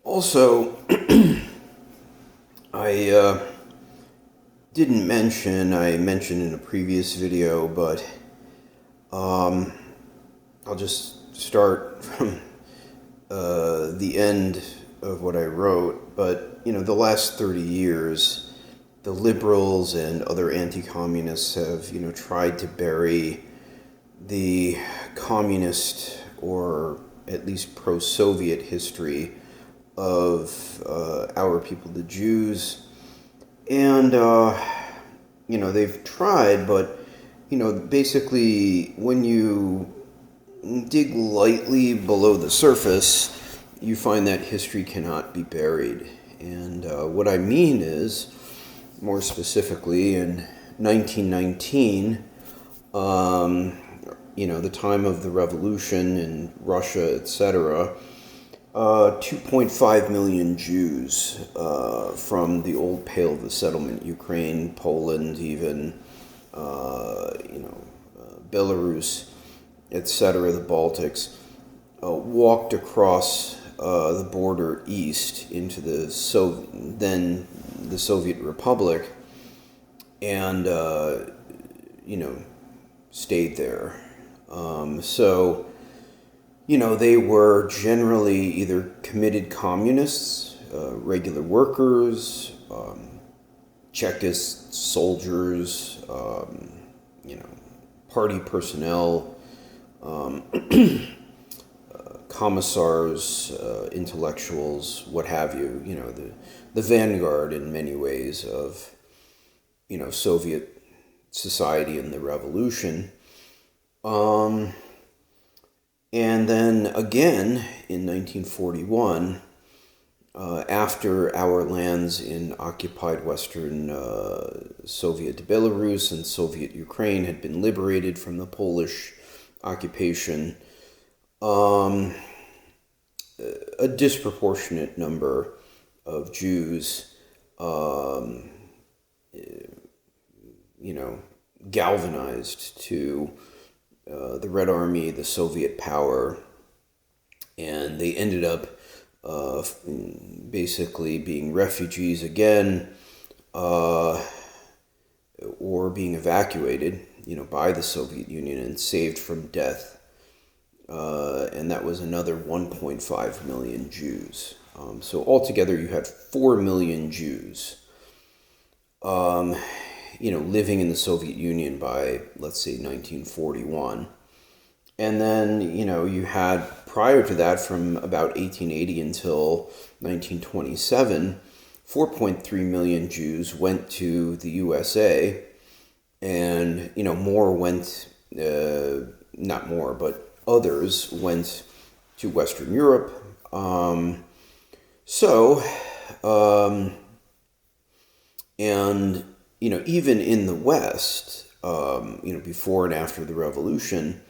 Also, I didn't mention, I mentioned in a previous video, but I'll just start from the end of what I wrote. But, the last 30 years, the liberals and other anti-communists have, tried to bury the communist or at least pro-Soviet history of our people, the Jews. And, they've tried, but, basically when you dig lightly below the surface, you find that history cannot be buried. And what I mean is, more specifically, in 1919, the time of the revolution in Russia, etc., 2.5 million Jews from the old Pale of the Settlement, Ukraine, Poland, even, Belarus, etc., the Baltics, walked across the border east into the then the Soviet Republic, and stayed there. They were generally either committed communists, regular workers, Chekists, soldiers, party personnel, commissars, intellectuals, what have you, the vanguard in many ways of, Soviet society and the revolution. And then again in 1941, after our lands in occupied Western Soviet Belarus and Soviet Ukraine had been liberated from the Polish occupation, a disproportionate number of Jews, galvanized to the Red Army, the Soviet power, and they ended up basically being refugees again, or being evacuated, by the Soviet Union and saved from death. And that was another 1.5 million Jews. So altogether you had 4 million Jews, living in the Soviet Union by, let's say, 1941. And then, you had, prior to that, from about 1880 until 1927, 4.3 million Jews went to the USA, and, more went, not more, but others went to Western Europe. And, even in the West, before and after the revolution,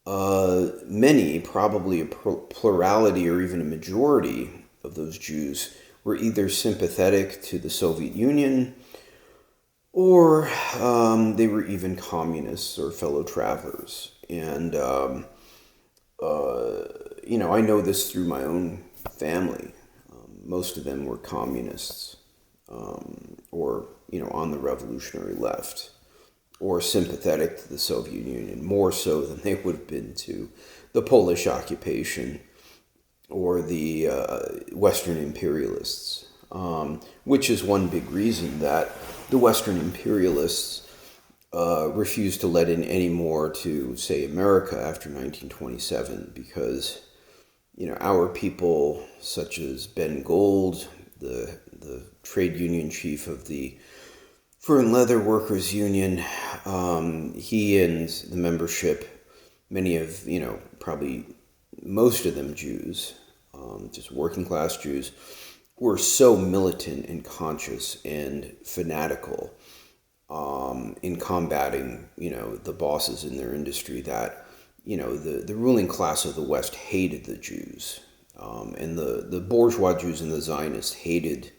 many, probably a plurality or even a majority of those Jews were either sympathetic to the Soviet Union, or they were even communists or fellow travelers. And, I know this through my own family. Most of them were communists, or, on the revolutionary left, or sympathetic to the Soviet Union, more so than they would have been to the Polish occupation or the Western imperialists, which is one big reason that the Western imperialists refused to let in any more to, say, America after 1927, because, our people, such as Ben Gold, the trade union chief of the Fur and Leather Workers Union, he and the membership, many of, probably most of them Jews, just working class Jews, were so militant and conscious and fanatical in combating, the bosses in their industry, that, the ruling class of the West hated the Jews. And the bourgeois Jews and the Zionists hated,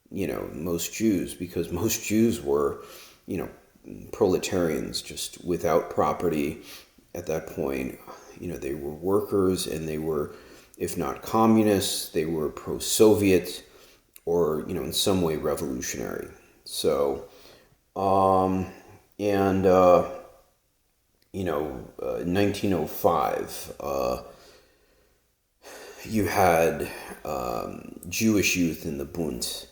most Jews, because most Jews were, proletarians, just without property at that point. They were workers, and they were if not communists, they were pro-Soviet or, in some way revolutionary. So, in 1905, you had Jewish youth in the Bund,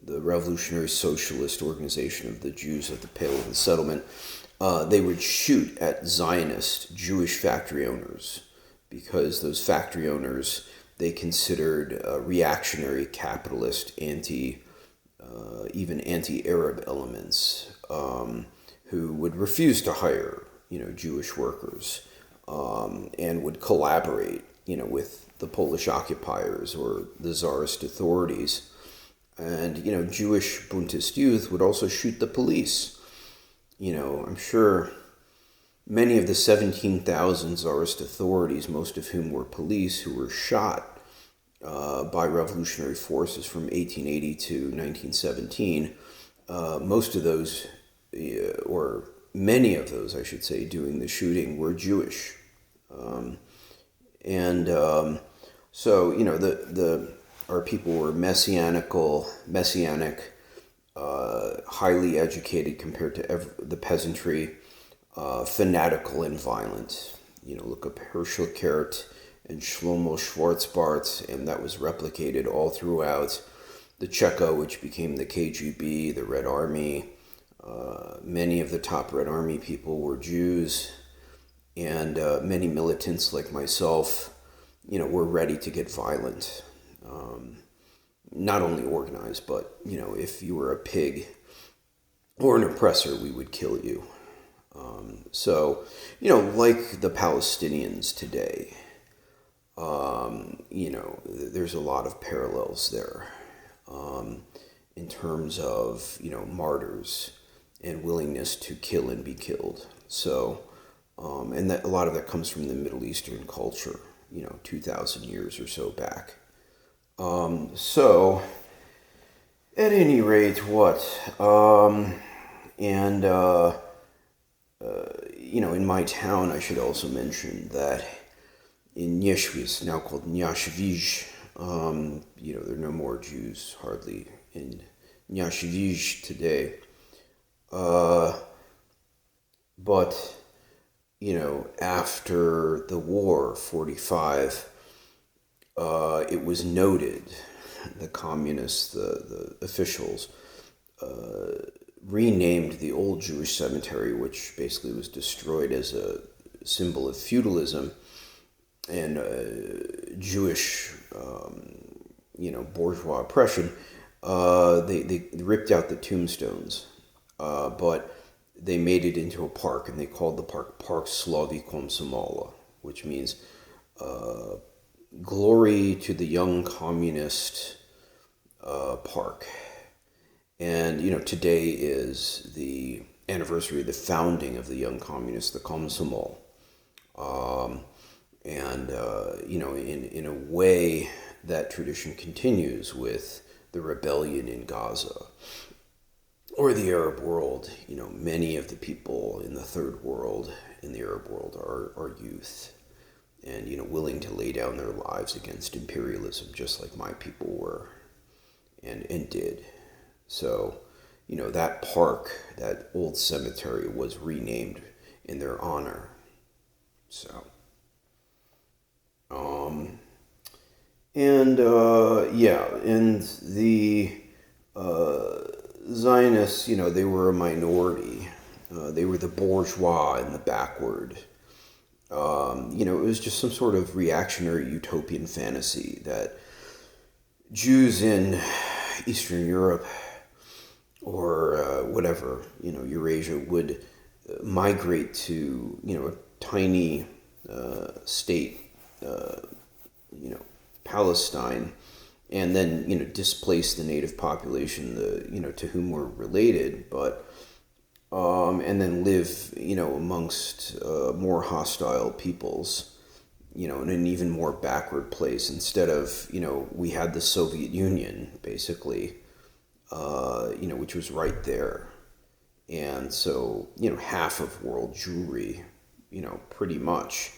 the Revolutionary Socialist Organization of the Jews at the Pale of the Settlement. They would shoot at Zionist Jewish factory owners because those factory owners they considered reactionary, capitalist, even anti-Arab elements who would refuse to hire, Jewish workers and would collaborate, with the Polish occupiers or the Tsarist authorities. And, Jewish Buntist youth would also shoot the police. I'm sure many of the 17,000 Tsarist authorities, most of whom were police, who were shot by revolutionary forces from 1880 to 1917, most of those, or many of those, I should say, doing the shooting were Jewish. So, our people were messianic, highly educated compared to the peasantry, fanatical and violent. Look up Herschel Kert and Shlomo Schwarzbart, and that was replicated all throughout the Cheka, which became the KGB, the Red Army. Many of the top Red Army people were Jews, and many militants like myself, were ready to get violent. Not only organized, but, if you were a pig or an oppressor, we would kill you. So, like the Palestinians today, there's a lot of parallels there in terms of, martyrs and willingness to kill and be killed. So, and that a lot of that comes from the Middle Eastern culture, 2,000 years or so back. So, at any rate, in my town, I should also mention that in Nyeshvis, now called Nyashvij, there are no more Jews hardly in Nyashvij today. But, after the war, 45, it was noted, the communists, the officials, renamed the old Jewish cemetery, which basically was destroyed as a symbol of feudalism and Jewish, bourgeois oppression. They ripped out the tombstones, but they made it into a park, and they called the park Park Slavi Komsomola, which means glory to the young communist park. And, today is the anniversary of the founding of the young communists, the Komsomol. In a way, that tradition continues with the rebellion in Gaza or the Arab world. Many of the people in the third world, in the Arab world, are youth. And, willing to lay down their lives against imperialism, just like my people were and did. So, that park, that old cemetery, was renamed in their honor. So, and the Zionists, they were a minority. They were the bourgeois and the backward. It was just some sort of reactionary utopian fantasy that Jews in Eastern Europe or whatever, Eurasia would migrate to, a tiny state, Palestine, and then, displace the native population, to whom we're related, but and then live, amongst more hostile peoples, in an even more backward place. Instead of, we had the Soviet Union, basically, which was right there. And so, half of world Jewry, pretty much,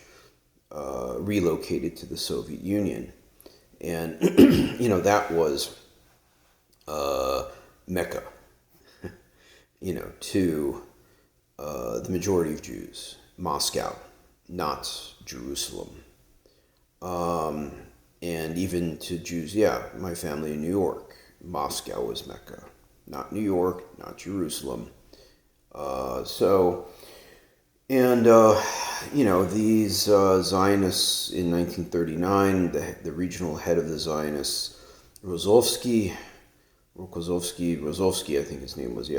relocated to the Soviet Union. And, that was Mecca, to the majority of Jews. Moscow, not Jerusalem. And even to Jews, my family in New York, Moscow was Mecca, not New York, not Jerusalem. These Zionists in 1939, the regional head of the Zionists, Rozovsky, I think his name was,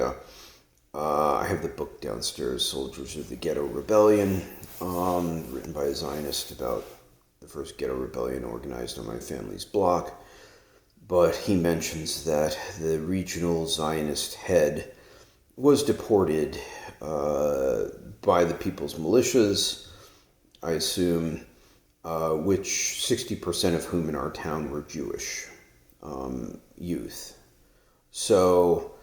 I have the book downstairs, Soldiers of the Ghetto Rebellion, written by a Zionist about the first ghetto rebellion organized on my family's block. But he mentions that the regional Zionist head was deported by the people's militias, I assume, which 60% of whom in our town were Jewish youth. So,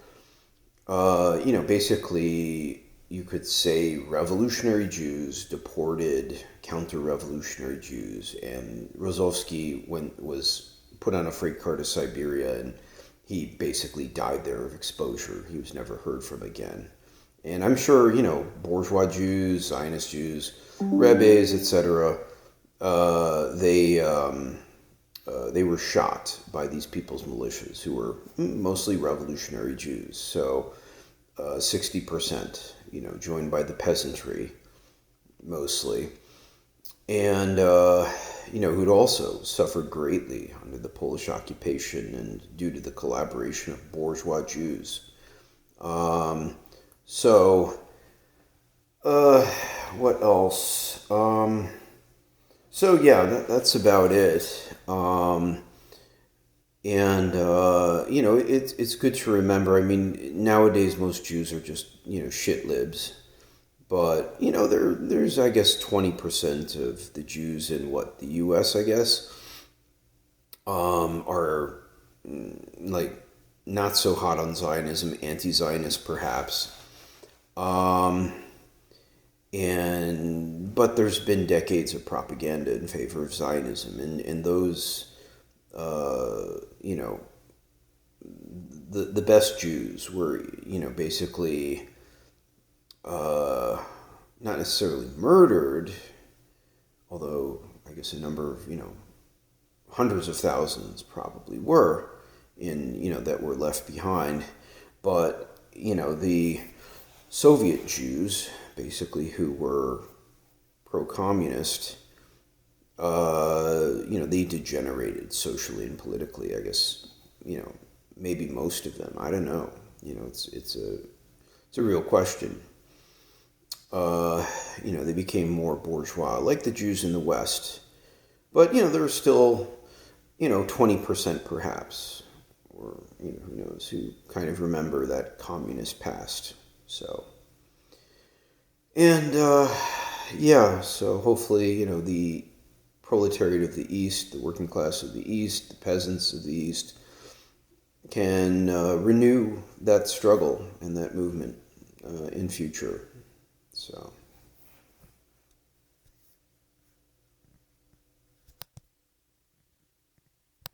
basically, you could say revolutionary Jews deported counter-revolutionary Jews, and Rozovsky was put on a freight car to Siberia, and he basically died there of exposure. He was never heard from again. And I'm sure, bourgeois Jews, Zionist Jews, rebbes, etc., they were shot by these people's militias, who were mostly revolutionary Jews. So 60%, joined by the peasantry, mostly. And, who'd also suffered greatly under the Polish occupation and due to the collaboration of bourgeois Jews. What else? That's about it. It's good to remember. I mean, nowadays most Jews are just, shitlibs. But, there's, I guess, 20% of the Jews in the U.S., I guess, are, not so hot on Zionism, anti-Zionist perhaps. But there's been decades of propaganda in favor of Zionism, and those, the best Jews were, basically, not necessarily murdered, although I guess a number of, hundreds of thousands probably were that were left behind. But, the Soviet Jews, basically, who were pro-communist, they degenerated socially and politically, I guess, maybe most of them. I don't know. It's a real question. They became more bourgeois, like the Jews in the West. But, there were still, 20% perhaps, or, who knows, who kind of remember that communist past. So, and, so hopefully, the proletariat of the East, the working class of the East, the peasants of the East, can renew that struggle and that movement in future. So